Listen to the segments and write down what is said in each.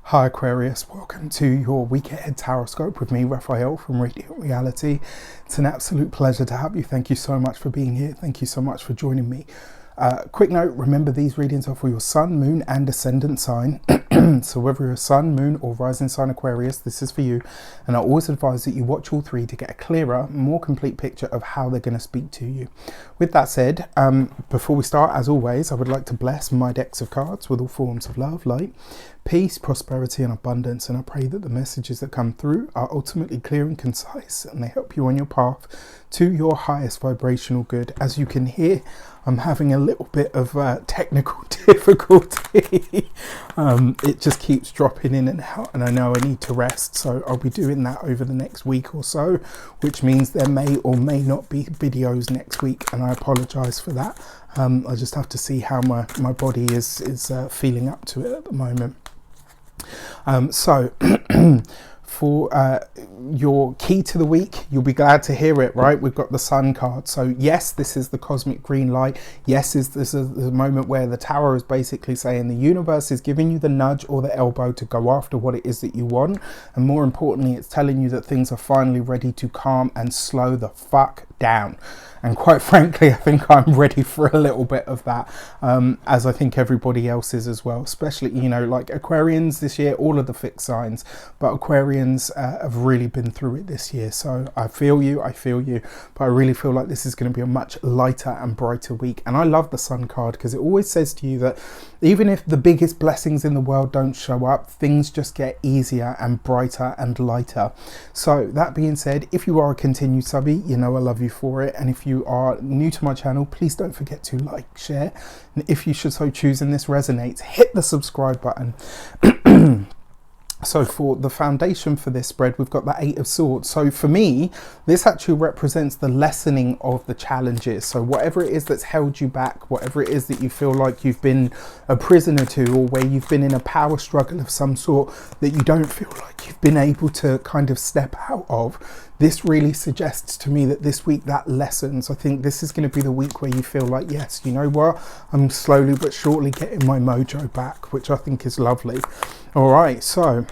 Hi Aquarius, welcome to your week ahead tarot with me, Raphael from Reydiant Reality. It's an absolute pleasure to have you. Thank you so much for being here. Thank you so much for joining me. Quick note, remember these readings are for your sun, moon and ascendant sign. So whether you're a sun, moon or rising sign Aquarius, this is for you. And I always advise that you watch all three to get a clearer, more complete picture of how they're going to speak to you. With that said, before we start, as always, I would like to bless my decks of cards with all forms of love, light, peace, prosperity and abundance. And I pray that the messages that come through are ultimately clear and concise and they help you on your path to your highest vibrational good. As you can hear, I'm having a little bit of technical difficulty. It just keeps dropping in and out and I know I need to rest, so I'll be doing that over the next week or so, which means there may or may not be videos next week, and I apologize for that. I just have to see how my body is feeling up to it at the moment. So for your key to the week, you'll be glad to hear it, right? We've got the Sun card. So yes, this is the cosmic green light. Yes, this is the moment where the Tower is basically saying the universe is giving you the nudge or the elbow to go after what it is that you want. And more importantly, it's telling you that things are finally ready to calm and slow the fuck down. And quite frankly, I think I'm ready for a little bit of that, as I think everybody else is as well, especially, you know, like Aquarians this year, all of the fixed signs, but Aquarians have really been through it this year. So I feel you, but I really feel like this is going to be a much lighter and brighter week. And I love the Sun card because it always says to you that even if the biggest blessings in the world don't show up, things just get easier and brighter and lighter. So that being said, if you are a continued subby, you know I love you for it. And if you are new to my channel, please don't forget to like, share, and if you should so choose and this resonates, hit the subscribe button. So for the foundation for this spread, we've got the Eight of Swords. So for me, this actually represents the lessening of the challenges. So whatever it is that's held you back, whatever it is that you feel like you've been a prisoner to, or where you've been in a power struggle of some sort that you don't feel like you've been able to kind of step out of, this really suggests to me that this week that lessens. I think this is going to be the week where you feel like, yes, you know what, I'm slowly but surely getting my mojo back, which I think is lovely. All right, so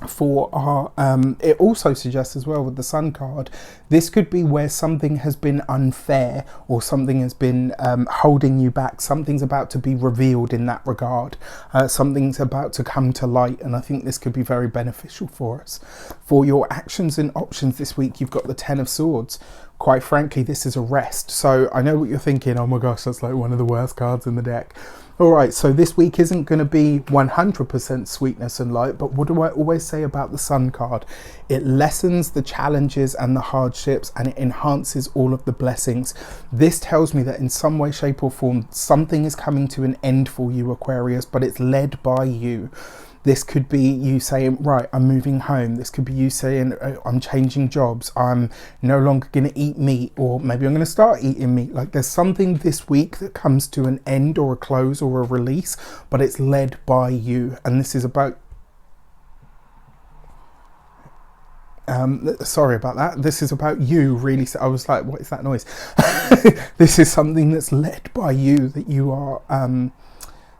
for our it also suggests as well with the Sun card, this could be where something has been unfair or something has been holding you back. Something's about to be revealed in that regard. Something's about to come to light, and I think this could be very beneficial for us. For your actions and options this week, you've got the Ten of Swords. Quite frankly, this is a rest. So I know what you're thinking, oh my gosh, that's like one of the worst cards in the deck. All right, so this week isn't going to be 100% sweetness and light, but what do I always say about the Sun card? It lessens the challenges and the hardships, and it enhances all of the blessings. This tells me that in some way, shape or form, something is coming to an end for you, Aquarius, but it's led by you. This could be you saying, right, I'm moving home. This could be you saying, I'm changing jobs. I'm no longer going to eat meat, or maybe I'm going to start eating meat. Like there's something this week that comes to an end or a close or a release, but it's led by you. And this is about, sorry about that. This is about you really. I was like, what is that noise? This is something that's led by you, that you are,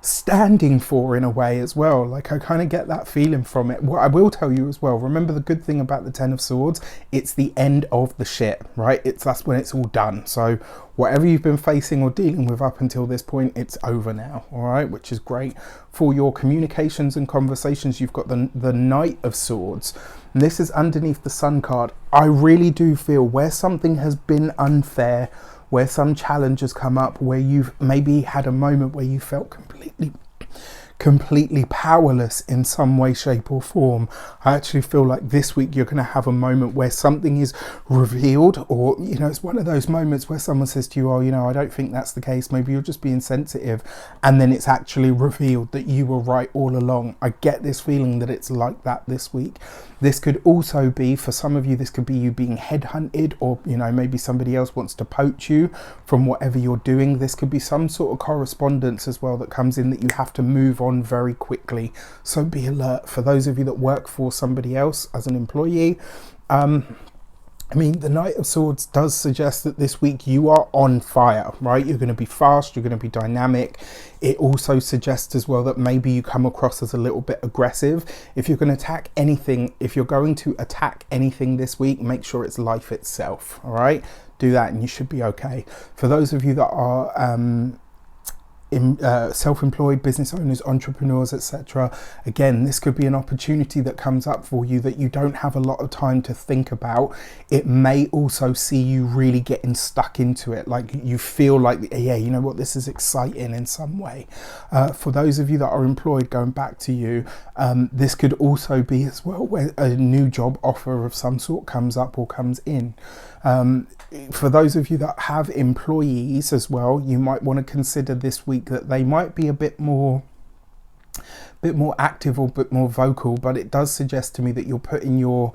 standing for in a way as well. Like I kind of get that feeling from it. What I will tell you as well, remember the good thing about the Ten of Swords, it's the end of the shit, right? That's when it's all done. So whatever you've been facing or dealing with up until this point, it's over now, all right, which is great. For your communications and conversations, you've got the Knight of Swords. And this is underneath the Sun card. I really do feel where something has been unfair, where some challenge has come up, where you've maybe had a moment where you felt completely powerless in some way, shape or form. I actually feel like this week you're going to have a moment where something is revealed, or, you know, it's one of those moments where someone says to you, oh, you know, I don't think that's the case. Maybe you're just being sensitive. And then it's actually revealed that you were right all along. I get this feeling that it's like that this week. This could also be, for some of you, this could be you being headhunted, or, you know, maybe somebody else wants to poach you from whatever you're doing. This could be some sort of correspondence as well that comes in that you have to move on very quickly. So be alert. For those of you that work for somebody else as an employee, I mean, the Knight of Swords does suggest that this week you are on fire, right? You're going to be fast, you're going to be dynamic. It also suggests as well that maybe you come across as a little bit aggressive. If you're going to attack anything, this week, make sure it's life itself, all right? Do that and you should be okay. For those of you that are self-employed business owners, entrepreneurs, etc., again, this could be an opportunity that comes up for you that you don't have a lot of time to think about. It may also see you really getting stuck into it, like you feel like, yeah, you know what, this is exciting in some way. For those of you that are employed, going back to you, this could also be as well where a new job offer of some sort comes up or comes in. For those of you that have employees as well, you might want to consider this week that they might be a bit more active or a bit more vocal, but it does suggest to me that you're putting your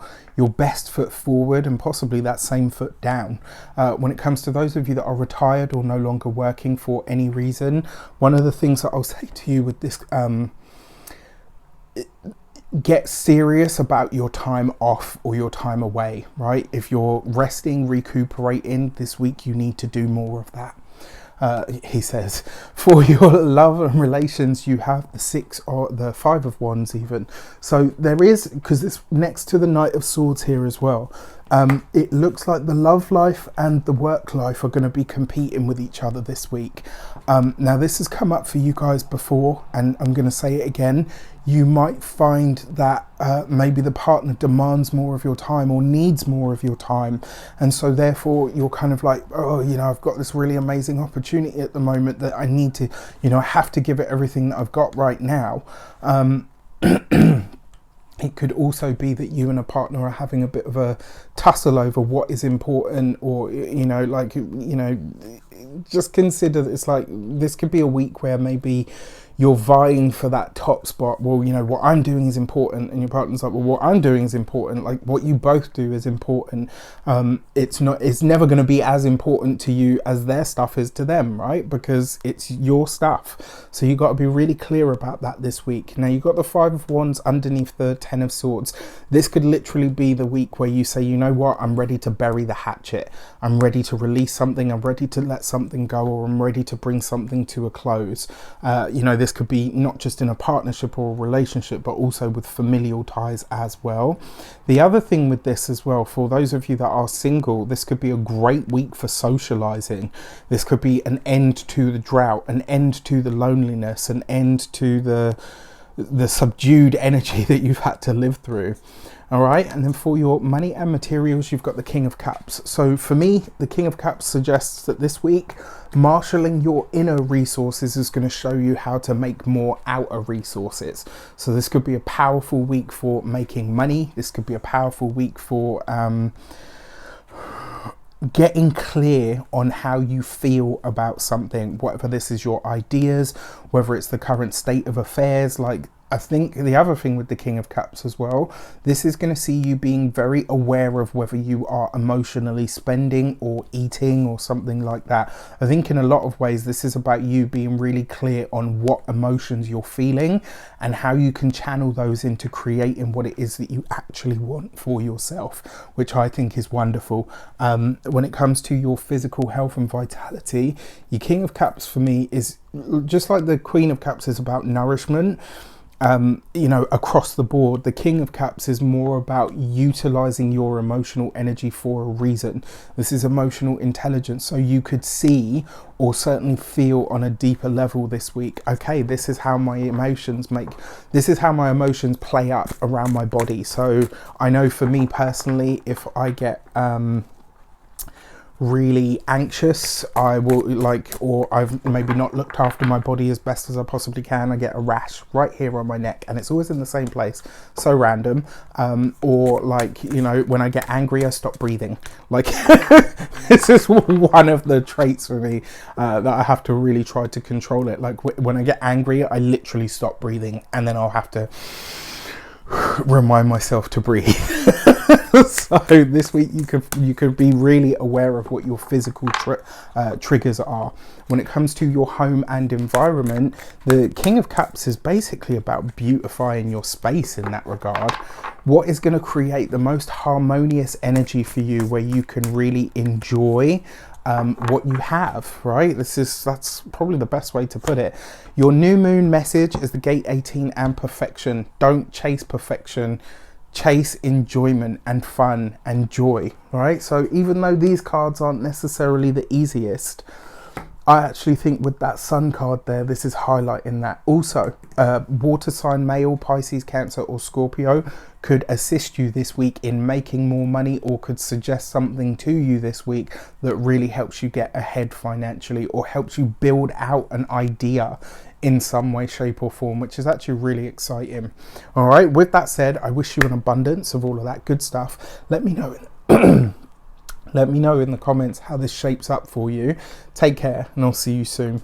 best foot forward and possibly that same foot down. When it comes to those of you that are retired or no longer working for any reason, one of the things that I'll say to you with this, get serious about your time off or your time away, right? If you're resting, recuperating this week, you need to do more of that. He says, for your love and relations, you have the 6 or the 5 of Wands even. So there is, because it's next to the Knight of Swords here as well, it looks like the love life and the work life are going to be competing with each other this week. Now this has come up for you guys before, and I'm going to say it again. You might find that maybe the partner demands more of your time or needs more of your time, and so therefore you're kind of like, oh, you know, I've got this really amazing opportunity at the moment that I need to, you know, I have to give it everything that I've got right now. It could also be that you and a partner are having a bit of a tussle over what is important, or, you know, like, you know, just consider that it's like, this could be a week where maybe you're vying for that top spot. Well, you know, what I'm doing is important, and your partner's like, well, what I'm doing is important. Like, what you both do is important. It's never going to be as important to you as their stuff is to them, right? Because it's your stuff. So you got to be really clear about that this week. Now, you've got the 5 of Wands underneath the 10 of Swords. This could literally be the week where you say, you know what, I'm ready to bury the hatchet. I'm ready to release something. I'm ready to let something go, or I'm ready to bring something to a close. You know, this could be not just in a partnership or a relationship, but also with familial ties as well. The other thing with this as well, for those of you that are single, this could be a great week for socializing. This could be an end to the drought, an end to the loneliness, an end to the subdued energy that you've had to live through. All right, and then for your money and materials, you've got the King of Cups. So for me, the King of Cups suggests that this week, marshalling your inner resources is going to show you how to make more outer resources. So this could be a powerful week for making money. This could be a powerful week for getting clear on how you feel about something, whatever this is, your ideas, whether it's the current state of affairs. Like, I think the other thing with the King of Cups as well, this is going to see you being very aware of whether you are emotionally spending or eating or something like that. I think in a lot of ways, this is about you being really clear on what emotions you're feeling and how you can channel those into creating what it is that you actually want for yourself, which I think is wonderful. When it comes to your physical health and vitality, your King of Cups for me is just like the Queen of Cups is about nourishment. You know, across the board, the King of Cups is more about utilizing your emotional energy for a reason. This is emotional intelligence. So you could see, or certainly feel on a deeper level this week, okay, this is how my emotions play up around my body. So I know for me personally, if I get really anxious, I will or I've maybe not looked after my body as best as I possibly can, I get a rash right here on my neck, and it's always in the same place, so random. Or like, you know, when I get angry, I stop breathing. Like this is one of the traits for me that I have to really try to control it. Like when I get angry, I literally stop breathing, and then I'll have to remind myself to breathe. So this week you could be really aware of what your physical triggers are. When it comes to your home and environment, the King of Cups is basically about beautifying your space in that regard. What is going to create the most harmonious energy for you, where you can really enjoy what you have, right? That's probably the best way to put it. Your new moon message is the gate 18 and perfection. Don't chase perfection, chase enjoyment and fun and joy, right? So even though these cards aren't necessarily the easiest, I actually think with that sun card there, this is highlighting that. Also, water sign male, Pisces, Cancer or Scorpio could assist you this week in making more money, or could suggest something to you this week that really helps you get ahead financially, or helps you build out an idea in some way, shape or form, which is actually really exciting. All right, with that said, I wish you an abundance of all of that good stuff. Let me know let me know in the comments how this shapes up for you. Take care, and I'll see you soon.